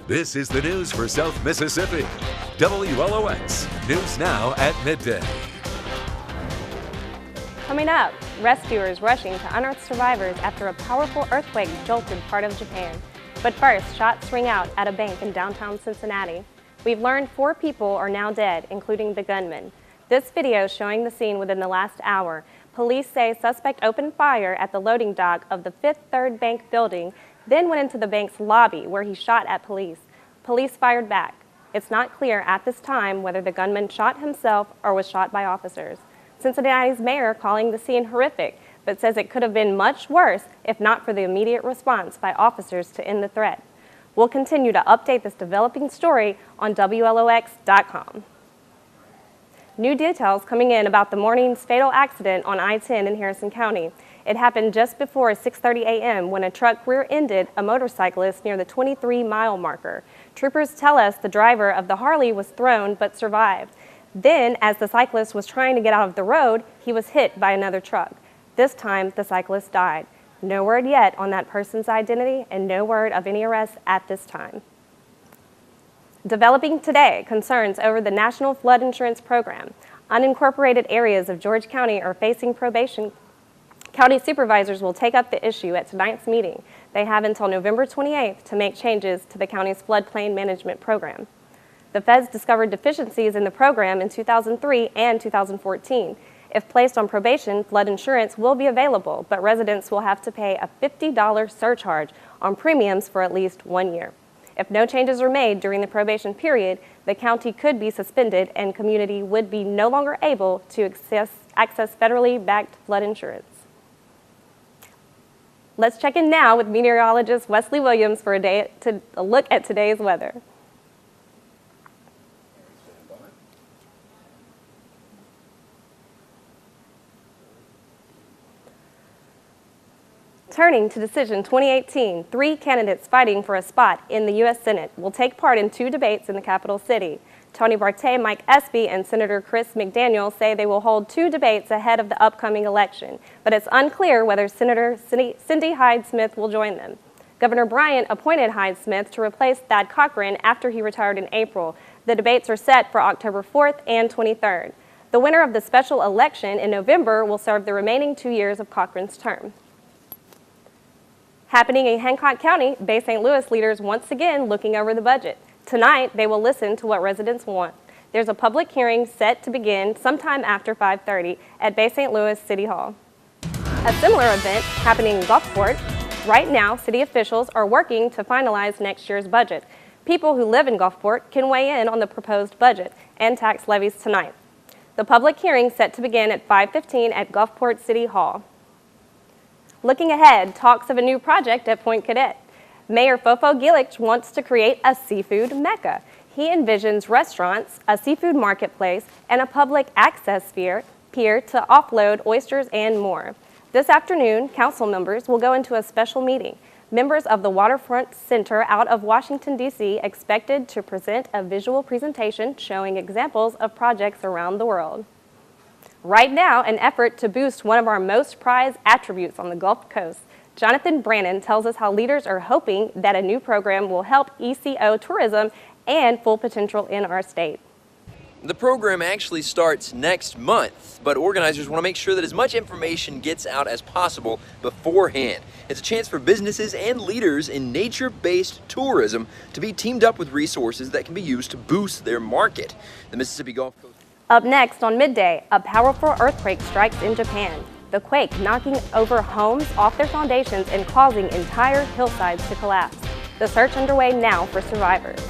This is the news for South Mississippi. WLOX, News Now at midday. Coming up, rescuers rushing to unearth survivors after a powerful earthquake jolted part of Japan. But first, shots ring out at a bank in downtown Cincinnati. We've learned 4 people are now dead, including the gunman. This video showing the scene within the last hour. Police say suspect opened fire at the loading dock of the Fifth Third Bank building, then went into the bank's lobby where he shot at police. Police fired back. It's not clear at this time whether the gunman shot himself or was shot by officers. Cincinnati's mayor calling the scene horrific, but says it could have been much worse if not for the immediate response by officers to end the threat. We'll continue to update this developing story on WLOX.com. New details coming in about the morning's fatal accident on I-10 in Harrison County. It happened just before 6:30 a.m. when a truck rear-ended a motorcyclist near the 23-mile marker. Troopers tell us the driver of the Harley was thrown but survived. Then, as the cyclist was trying to get out of the road, he was hit by another truck. This time, the cyclist died. No word yet on that person's identity and no word of any arrests at this time. Developing today, concerns over the National Flood Insurance Program. Unincorporated areas of George County are facing probation. County supervisors will take up the issue at tonight's meeting. They have until November 28th to make changes to the county's floodplain management program. The feds discovered deficiencies in the program in 2003 and 2014. If placed on probation, flood insurance will be available, but residents will have to pay a $50 surcharge on premiums for at least 1 year. If no changes are made during the probation period, the county could be suspended and community would be no longer able to access federally backed flood insurance. Let's check in now with meteorologist Wesley Williams for a look at today's weather. Turning to Decision 2018, 3 candidates fighting for a spot in the U.S. Senate will take part in 2 debates in the capital city. Tony Bartet, Mike Espy, and Senator Chris McDaniel say they will hold 2 debates ahead of the upcoming election, but it's unclear whether Senator Cindy Hyde-Smith will join them. Governor Bryant appointed Hyde-Smith to replace Thad Cochran after he retired in April. The debates are set for October 4th and 23rd. The winner of the special election in November will serve the remaining 2 years of Cochran's term. Happening in Hancock County, Bay St. Louis leaders once again looking over the budget. Tonight, they will listen to what residents want. There's a public hearing set to begin sometime after 5:30 at Bay St. Louis City Hall. A similar event happening in Gulfport. Right now, city officials are working to finalize next year's budget. People who live in Gulfport can weigh in on the proposed budget and tax levies tonight. The public hearing set to begin at 5:15 at Gulfport City Hall. Looking ahead, talks of a new project at Point Cadet. Mayor Fofo Gielich wants to create a seafood mecca. He envisions restaurants, a seafood marketplace, and a public access pier to offload oysters and more. This afternoon, council members will go into a special meeting. Members of the Waterfront Center out of Washington, D.C. expected to present a visual presentation showing examples of projects around the world. Right now, an effort to boost one of our most prized attributes on the Gulf Coast. Jonathan Brannon tells us how leaders are hoping that a new program will help ECO tourism and full potential in our state. The program actually starts next month, but organizers want to make sure that as much information gets out as possible beforehand. It's a chance for businesses and leaders in nature-based tourism to be teamed up with resources that can be used to boost their market. The Mississippi Gulf Coast. Up next on Midday, a powerful earthquake strikes in Japan. The quake knocking over homes off their foundations and causing entire hillsides to collapse. The search underway now for survivors.